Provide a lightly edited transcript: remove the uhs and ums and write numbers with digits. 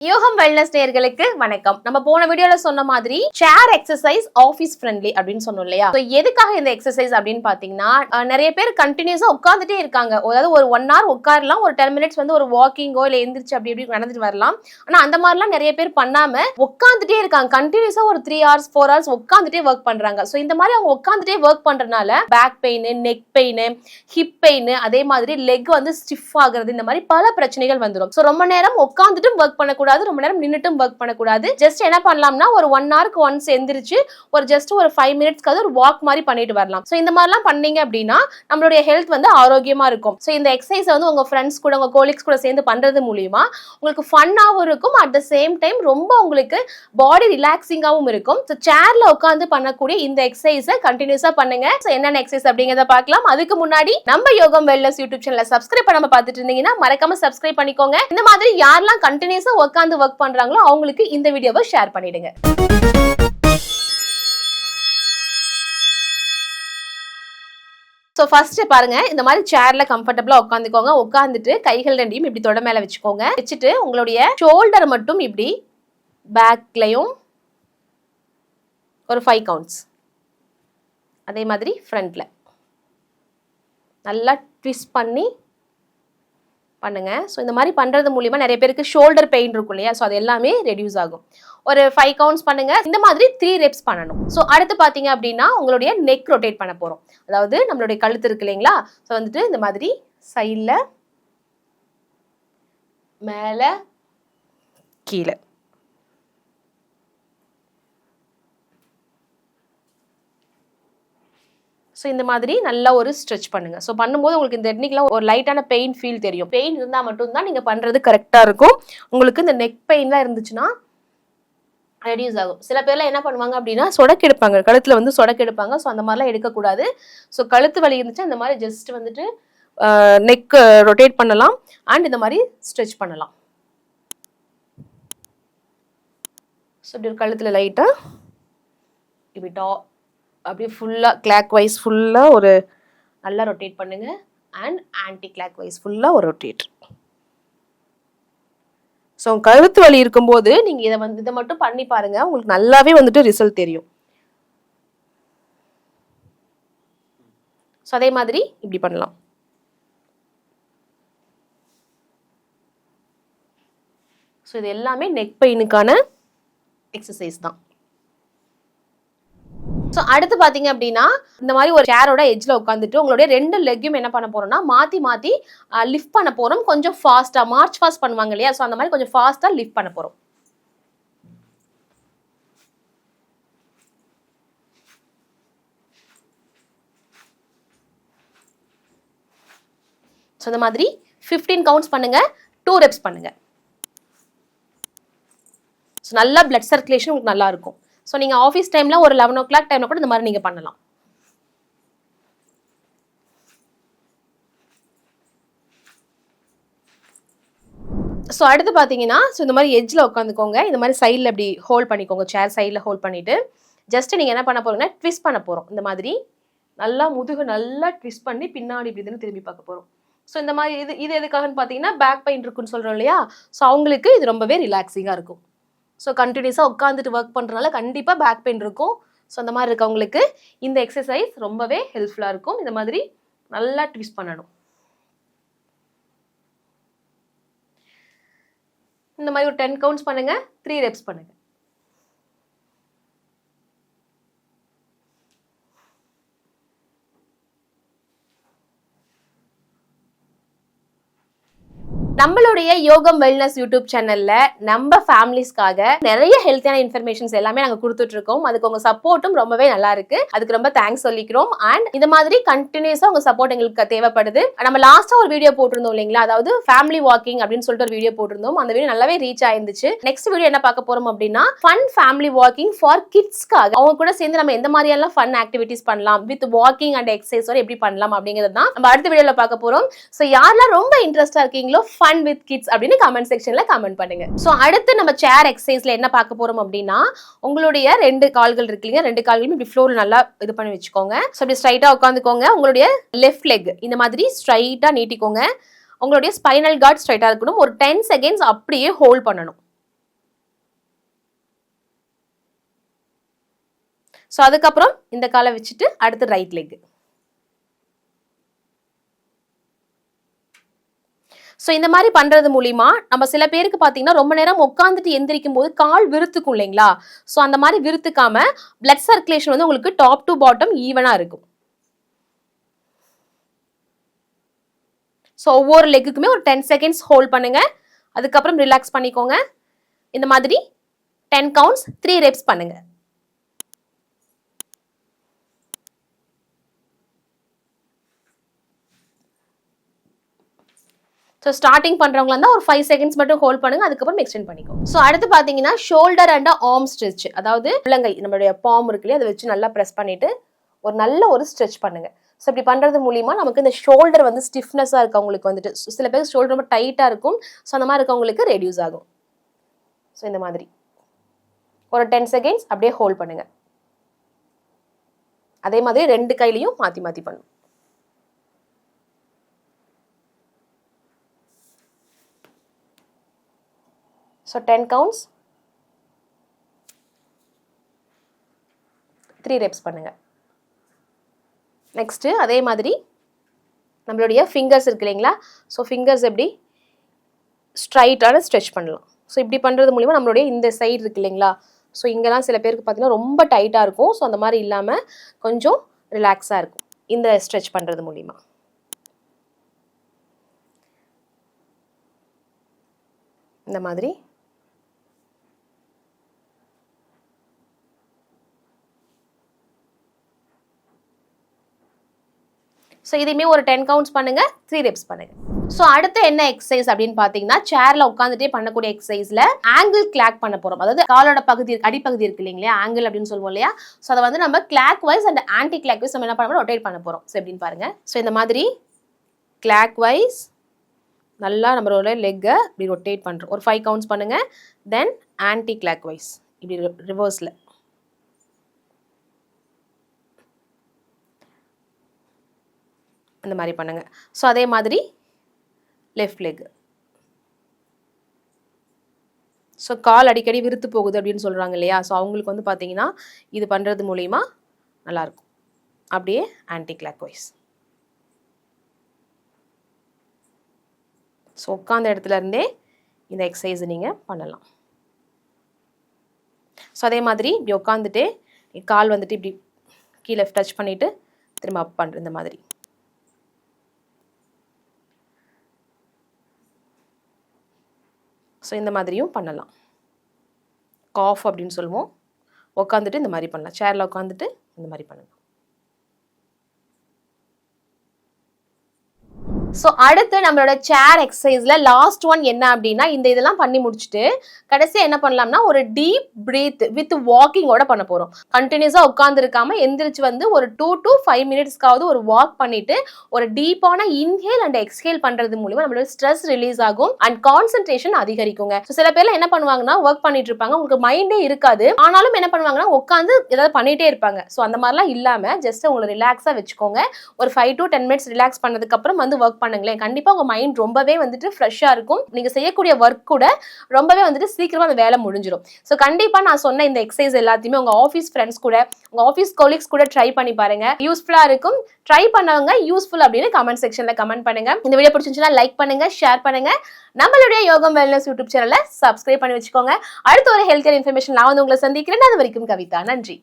யோகம் வெல்னஸ் நேயர்களுக்கு வணக்கம். நம்ம போன வீடியோல சொன்ன மாதிரி சேர் எக்ஸசைஸ் ஆஃபீஸ் ஃப்ரெண்ட்லி அப்படின்னு சொன்னோம் இல்லையா? எதுக்காக இந்த எக்ஸசைஸ் அப்படின்னு பாத்தீங்கன்னா, நிறைய பேர் கண்டினியூஸா உட்காந்துட்டே இருக்காங்க. அதாவது ஒரு 1 hour உட்காரலாம், ஒரு 10 minutes வந்து ஒரு வாக்கிங்கோ இல்ல எந்திரிச்சு அப்படி இப்படி நடந்துட்டு வரலாம். ஆனா அந்த மாதிரிலாம் நிறைய பேர் பண்ணாம உட்காந்துட்டே இருக்காங்க. கண்டினியூஸா ஒரு 3 hours 4 hours உட்காந்துட்டே ஒர்க் பண்றாங்க. சோ இந்த மாதிரி அவங்க உட்காந்துட்டே ஒர்க் பண்றதுனால back pain, neck pain, hip pain, அதே மாதிரி லெக் வந்து ஸ்டிஃப் ஆகுறது, இந்த மாதிரி பல பிரச்சனைகள் வந்துடும். சோ ரொம்ப நேரம் உட்காந்துட்டும் ஒர்க் பண்ணக்கூடாது, ரொம்ப நேரம் நின்னுட்டும் ஒர்க் பண்ணக்கூடாது. ஜஸ்ட் என்ன பண்ணலாம்னா ஒரு 1 hourக்கு ஒன்ஸ் எந்திரிச்சு ஒரு ஜஸ்ட் ஒரு 5 minutesக்கு ஒரு வாக் மாதிரி பண்ணிட்டு வரலாம். சோ இந்த மாதிரிலாம் பண்ணீங்க அப்படின்னா நம்மளுடைய ஹெல்த் வந்து ஆரோக்கியமா இருக்கும். சோ இந்த எக்ஸசைஸ் வந்து உங்க ஃப்ரெண்ட்ஸ் கூட உங்க கோலிக்ஸ் கூட சேர்ந்து பண்றது மூலியமா உங்களுக்கு ஃபன்னாவும் இருக்கும், அட் த சேம் டைம் ரொம்ப உங்களுக்கு பாடி ரிலாக்ஸிங்காவும் இருக்கும். சோ சேர்ல உட்கார்ந்து பண்ணக்கூடிய இந்த எக்ஸசைஸை கண்டினியூஸா பண்ணுங்க. சோ என்னென்ன எக்ஸசைஸ் அப்படிங்கறத பார்க்கலாம். அதுக்கு முன்னாடி நம்ம யோகம் வெல்னஸ் யூடியூப் சேனலை சப்ஸ்கிரைப் பண்ணாம பார்த்துட்டு இருந்தீங்கன்னா மறக்காம சப்ஸ்கிரைப் பண்ணிக்கோங்க. இந்த மாதிரி யாரெல்லாம் கண்டினியூஸா உட்கார்ந்து ஒர்க் பண்றாங்களோ அவங்களுக்கு இந்த வீடியோவை ஷேர் பண்ணிடுங்க. சோ ஃபர்ஸ்ட் பாருங்க, இந்த மாதிரி சேர்ல கம்ஃபர்ட்டபிளா உட்காந்துக்கோங்க. உட்காந்துட்டு கைகள் ரெண்டையும் இப்படி தொட மேல வச்சுக்கோங்க. வச்சுட்டு உங்களுடைய ஷோல்டர் மட்டும் இப்படி பேக்லயும் ஒரு 5 counts, அதே மாதிரி ஃப்ரண்ட்ல நல்லா ட்விஸ்ட் பண்ணி பண்ணுங்க. ஸோ இந்த மாதிரி பண்ணுறது மூலிமா நிறைய பேருக்கு ஷோல்டர் பெயின் இருக்கும் இல்லையா? ஸோ அது எல்லாமே ரெடியூஸ் ஆகும். ஒரு 5 counts பண்ணுங்க. இந்த மாதிரி 3 reps பண்ணணும். ஸோ அடுத்து பார்த்தீங்க அப்படின்னா உங்களுடைய நெக் ரொட்டேட் பண்ண போகிறோம். அதாவது நம்மளுடைய கழுத்து இருக்கு இல்லைங்களா? ஸோ வந்துட்டு இந்த மாதிரி சைடில் மேலே கீழே ஸோ இந்த மாதிரி நல்லா ஒரு ஸ்ட்ரெச் பண்ணுங்க. ஸோ பண்ணும்போது உங்களுக்கு இந்த டெக்னிக்லாம் ஒரு லைட்டான பெயின் ஃபீல் தெரியும். பெயின் இருந்தால் மட்டும்தான் நீங்கள் பண்ணுறது கரெக்டாக இருக்கும். உங்களுக்கு இந்த நெக் பெயின்லாம் இருந்துச்சுன்னா ரெடியூஸ் ஆகும். சில பேர்லாம் என்ன பண்ணுவாங்க அப்படின்னா சொடக்கு எடுப்பாங்க, கழுத்தில் வந்து சொடக்கு எடுப்பாங்க. ஸோ அந்த மாதிரிலாம் எடுக்கக்கூடாது. ஸோ கழுத்து வலி இருந்துச்சு இந்த மாதிரி ஜஸ்ட் வந்துட்டு நெக் ரொட்டேட் பண்ணலாம் அண்ட் இந்த மாதிரி ஸ்ட்ரெச் பண்ணலாம். ஸோ இப்படி ஒரு கழுத்தில் லைட்டாக இப்படி அப்படியே ஃபுல்லாக கிளாக் வைஸ் ஃபுல்லாக ஒரு நல்லா ரொட்டேட் பண்ணுங்க அண்ட் ஆன்டி கிளாக் வைஸ் ஃபுல்லாக ஒரு ரொட்டேட். ஸோ கழுத்து வலி இருக்கும்போது நீங்கள் இதை மட்டும் பண்ணி பாருங்க, உங்களுக்கு நல்லாவே வந்துட்டு ரிசல்ட் தெரியும். ஸோ அதே மாதிரி இப்படி பண்ணலாம். ஸோ இது எல்லாமே நெக் பெயினுக்கான எக்ஸசைஸ் தான். ஸோ அடுத்து பார்த்தீங்க அப்படின்னா இந்த மாதிரி ஒரு சேரோட எட்ஜில் உட்காந்துட்டு உங்களுடைய 2 லெக்கையும் என்ன பண்ண போறோம்னா மாற்றி மாற்றி லிஃப்ட் பண்ண போகிறோம். கொஞ்சம் ஃபாஸ்ட்டாக மார்ச் ஃபாஸ்ட் பண்ணுவாங்க இல்லையா? ஸோ அந்த மாதிரி கொஞ்சம் ஃபாஸ்ட்டாக லிஃப்ட் பண்ண போகிறோம். ஸோ இந்த மாதிரி 15 counts பண்ணுங்க, 2 reps பண்ணுங்க. ஸோ நல்லா பிளட் சர்க்குலேஷன் உங்களுக்கு நல்லா இருக்கும். ஸோ நீங்கள் ஆஃபீஸ் டைமில் ஒரு 11 o'clock டைமில் கூட இந்த மாதிரி நீங்கள் பண்ணலாம். ஸோ அடுத்து பார்த்தீங்கன்னா இந்த மாதிரி எட்ஜில் உட்காந்துக்கோங்க. இந்த மாதிரி சைடில் இப்படி ஹோல்ட் பண்ணிக்கோங்க. சேர் சைடில் ஹோல்ட் பண்ணிவிட்டு ஜஸ்ட் நீங்கள் என்ன பண்ண போகிறீங்கன்னா ட்விஸ்ட் பண்ண போகிறோம். இந்த மாதிரி நல்லா முதுகு நல்லா ட்விஸ்ட் பண்ணி பின்னாடி இப்படி இதுன்னு திரும்பி பார்க்க போகிறோம். ஸோ இந்த மாதிரி இது எதுக்காகன்னு பார்த்தீங்கன்னா பேக் பெயின் இருக்குன்னு சொல்கிறோம் இல்லையா? ஸோ அவங்களுக்கு இது ரொம்பவே ரிலாக்ஸிங்காக இருக்கும். ஸோ கண்டினியூஸாக உட்காந்துட்டு ஒர்க் பண்ணுறதுனால கண்டிப்பாக பேக் பெயின் இருக்கும். ஸோ அந்த மாதிரி இருக்கவங்களுக்கு இந்த எக்ஸசைஸ் ரொம்பவே ஹெல்ப்ஃபுல்லாக இருக்கும். இந்த மாதிரி நல்லா ட்விஸ்ட் பண்ணணும். இந்த மாதிரி ஒரு 10 counts பண்ணுங்க, 3 reps பண்ணுங்க. நம்மளுடைய யோகம் வெல்னஸ் யூடியூப் சேனல்ல நம்ம ஃபேமிலிஸ்க்காக நிறைய ஹெல்த்தியான இன்ஃபர்மேஷன்ஸ் எல்லாமே நாங்கள் கொடுத்துட்டு இருக்கோம். அதுக்கு உங்க சப்போர்ட்டும் ரொம்பவே நல்லா இருக்கு. அதுக்கு ரொம்ப தேங்க்ஸ் சொல்லிக்கிறோம். அண்ட் இந்த மாதிரி கண்டினியூஸா உங்க சப்போர்ட் எங்களுக்கு தேவைப்படுது. நம்ம லாஸ்டா ஒரு வீடியோ போட்டிருந்தோம் இல்லைங்களா? அதாவது ஃபேமிலி வாக்கிங் அப்படின்னு சொல்லிட்டு ஒரு வீடியோ போட்டிருந்தோம். அந்த வீடியோ நல்லாவே ரீச் ஆயிருந்துச்சு. நெக்ஸ்ட் வீடியோ என்ன பார்க்க போறோம் அப்படின்னா ஃபன் ஃபேமிலி வாக்கிங் ஃபார் கிட்ஸ்க்காக அவங்க கூட சேர்ந்து நம்ம எந்த மாதிரியெல்லாம் ஃபன் ஆக்டிவிட்டிஸ் பண்ணலாம் வித் வாக்கிங் அண்ட் எக்ஸசைஸோட எப்படி பண்ணலாம் அப்படிங்கிறது தான் நம்ம அடுத்த வீடியோல பார்க்க போறோம். ஸோ யாரெல்லாம் ரொம்ப இன்ட்ரெஸ்டா இருக்கீங்களோ fun with kids அப்படினு கமெண்ட் செக்ஷன்ல கமெண்ட் பண்ணுங்க. சோ அடுத்து நம்ம சேர் எக்சர்சைஸ்ல என்ன பார்க்க போறோம் அப்படினா உங்களுடைய ரெண்டு கால்கள் இருக்குங்க, ரெண்டு கால்களையும் இப்படி ஃப்ளோர்ல நல்லா இது பண்ணி வெச்சுக்கோங்க. சோ இப்படி ஸ்ட்ரைட்டா உட்கார்ந்துக்கோங்க. உங்களுடைய லெஃப்ட் லெக் இந்த மாதிரி ஸ்ட்ரைட்டா நீட்டிக்கோங்க. உங்களுடைய ஸ்பைனல் கார்ட் ஸ்ட்ரைட்டா இருக்கணும். ஒரு 10 செகண்ட்ஸ் அப்படியே ஹோல்ட் பண்ணணும். ஸோ அதுக்கப்புறம் இந்த காலை வச்சுட்டு அடுத்து ரைட் லெக். ஸோ இந்த மாதிரி பண்றது மூலியமா நம்ம சில பேருக்கு பார்த்தீங்கன்னா ரொம்ப நேரம் உட்காந்துட்டு எந்திரிக்கும் போது கால் விருத்துக்கும் இல்லைங்களா? ஸோ அந்த மாதிரி விருத்துக்காம பிளட் சர்க்குலேஷன் வந்து உங்களுக்கு டாப் டு பாட்டம் ஈவனா இருக்கும். ஸோ ஒவ்வொரு லெக்குக்குமே ஒரு 10 செகண்ட்ஸ் ஹோல்ட் பண்ணுங்க. அதுக்கப்புறம் ரிலாக்ஸ் பண்ணிக்கோங்க. இந்த மாதிரி 10 கவுண்ட்ஸ் 3 ரெப்ஸ் பண்ணுங்க. ஸோ ஸ்டார்டிங் பண்ணுறவங்களா இருந்தால் ஒரு 5 செகண்ட்ஸ் மட்டும் ஹோல்ட் பண்ணுங்க. அதுக்கப்புறம் எக்ஸ்டெண்ட் பண்ணிக்கோங்க. ஸோ அடுத்து பார்த்தீங்கன்னா ஷோல்டர் அண்ட் ஆர்ம் ஸ்ட்ரெச், அதாவது உள்ளங்கை நம்மளுடைய பாம் இருக்கு இல்லையா, அதை வச்சு நல்லா ப்ரெஸ் பண்ணிட்டு ஒரு நல்ல ஒரு ஸ்ட்ரெச் பண்ணுங்க. ஸோ இப்படி பண்ணுறது மூலியமா நமக்கு இந்த ஷோல்டர் வந்து ஸ்டிஃப்னஸாக இருக்கவங்களுக்கு வந்துட்டு, சில பேர் ஷோல்டர் ரொம்ப டைட்டாக இருக்கும், ஸோ அந்த மாதிரி இருக்கவங்களுக்கு ரெடியூஸ் ஆகும். ஸோ இந்த மாதிரி ஒரு 10 செகண்ட்ஸ் அப்படியே ஹோல்ட் பண்ணுங்க. அதே மாதிரி 2 கையிலையும் மாற்றி மாற்றி பண்ணும். ஸோ 10 கவுண்ட்ஸ் 3 ரெப்ஸ் பண்ணுங்க. நெக்ஸ்ட்டு அதே மாதிரி நம்மளுடைய ஃபிங்கர்ஸ் இருக்கு இல்லைங்களா? ஸோ ஃபிங்கர்ஸ் எப்படி ஸ்ட்ரைட்டான ஸ்ட்ரெச் பண்ணலாம். ஸோ இப்படி பண்ணுறது மூலிமா நம்மளுடைய இந்த சைடு இருக்கு இல்லைங்களா? ஸோ இங்கெல்லாம் சில பேருக்கு பார்த்தீங்கன்னா ரொம்ப டைட்டாக இருக்கும். ஸோ அந்த மாதிரி இல்லாமல் கொஞ்சம் ரிலாக்ஸாக இருக்கும் இந்த ஸ்ட்ரெச் பண்ணுறது மூலிமா. இந்த மாதிரி ஸோ இதையுமே ஒரு 10 கவுண்ட்ஸ் பண்ணுங்க, 3 ரெப்ஸ் பண்ணுங்க. ஸோ அடுத்து என்ன எக்ஸசைஸ் அப்படின்னு பார்த்தீங்கன்னா சேர்ல உட்காந்துட்டே பண்ணக்கூடிய எக்ஸசைஸ்ல ஆங்கிள் கிளாக் பண்ண போறோம். அதாவது காலோட பகுதி அடிப்பகுதி இருக்கு இல்லைங்களா, ஆங்கிள் அப்படின்னு சொல்லுவோம் இல்லையா? ஸோ அதை வந்து நம்ம clockwise and anticlockwise நம்ம என்ன பண்ண ரொட்டேட் பண்ண போறோம். ஸோ எப்படின்னு பாருங்க. ஸோ இந்த மாதிரி கிளாக் வைஸ் நல்லா நம்மளோட லெக்கை இப்படி ரொட்டேட் பண்றோம். ஒரு 5 கவுண்ட்ஸ் பண்ணுங்க. தென் ஆன்டி கிளாக் வைஸ் இப்படி ரிவர்ஸ்ல அந்த மாதிரி பண்ணுங்க. ஸோ அதே மாதிரி லெஃப்ட் லெக். ஸோ கால் அடிக்கடி விருத்து போகுது அப்படின்னு சொல்கிறாங்க இல்லையா? ஸோ அவங்களுக்கு வந்து பார்த்தீங்கன்னா இது பண்ணுறது மூலிமா நல்லாயிருக்கும். அப்படியே ஆன்டி கிளாக் வைஸ். ஸோ உட்காந்த இடத்துல இருந்தே இந்த எக்ஸசைஸ் நீங்கள் பண்ணலாம். ஸோ அதே மாதிரி இப்படி உட்காந்துட்டு கால் வந்துட்டு இப்படி கீழே டச் பண்ணிவிட்டு திரும்ப அப் பண்ணுற இந்த மாதிரி. ஸோ இந்த மாதிரியும் பண்ணலாம். காஃப் அப்படின்னு சொல்லுவோம். உட்காந்துட்டு இந்த மாதிரி பண்ணலாம். சேரில் உட்காந்துட்டு இந்த மாதிரி பண்ணலாம். ஸோ அடுத்து நம்மளோட சேர் எக்ஸசைஸ்ல லாஸ்ட் ஒன் என்ன அப்படின்னா, இந்த இதெல்லாம் பண்ணி முடிச்சுட்டு கடைசியாக என்ன பண்ணலாம்னா ஒரு டீப் பிரீத் வித் வாக்கிங்கோட பண்ண போகிறோம். கண்டினியூஸாக உட்காந்துருக்காம எந்திரிச்சு வந்து ஒரு 2 to 5 மினிட்ஸ்க்காவது ஒரு வாக் பண்ணிட்டு ஒரு டீப்பான இன்ஹேல் அண்ட் எக்ஸ்ஹேல் பண்றது மூலமா நம்மளோட ஸ்ட்ரெஸ் ரிலீஸ் ஆகும் அண்ட் கான்சென்ட்ரேஷன் அதிகரிக்குங்க. ஸோ சில பேர்லாம் என்ன பண்ணுவாங்கன்னா ஒர்க் பண்ணிட்டு இருப்பாங்க, உங்களுக்கு மைண்டே இருக்காது, ஆனாலும் என்ன பண்ணுவாங்கன்னா உட்காந்து ஏதாவது பண்ணிட்டே இருப்பாங்க. ஸோ அந்த மாதிரிலாம் இல்லாம ஜஸ்ட் உங்களை ரிலாக்ஸாக வச்சுக்கோங்க. ஒரு 5 to 10 மினிட்ஸ் ரிலாக்ஸ் பண்ணதுக்கு அப்புறம் வந்து ஒர்க் பண்ணுங்களேன். கண்டிப்பா உங்க மைண்ட் ரொம்பவே வந்துட்டு ஃப்ரெஷ்ஷா இருக்கும். நீங்க செய்யக்கூடிய ஒர்க் கூட ரொம்பவே வந்துட்டு சீக்கிரமா அந்த வேலை முடிஞ்சிடும். ஸோ கண்டிப்பா நான் சொன்ன இந்த எக்ஸசைஸ் எல்லாத்தையுமே உங்க ஆஃபீஸ் ஃப்ரெண்ட்ஸ் கூட, உங்க ஆஃபீஸ் கொலீக்ஸ் கூட ட்ரை பண்ணி பாருங்க. யூஸ்ஃபுல்லா இருக்கும். ட்ரை பண்ணவங்க யூஸ்ஃபுல் அப்படின்னு கமெண்ட் செக்ஷன்ல கமெண்ட் பண்ணுங்க. இந்த வீடியோ பிடிச்சிருந்துச்சுன்னா லைக் பண்ணுங்க, ஷேர் பண்ணுங்க. நம்மளுடைய யோகம் வெல்னஸ் யூடியூப் சேனலை சப்ஸ்கிரைப் பண்ணி வச்சுக்கோங்க. அடுத்த ஒரு ஹெல்த் கேர் இன்ஃபர்மேஷன் நான் வந்து உங்களை சந்திக்கிறேன். அது வரைக்கும் கவிதா. நன்றி.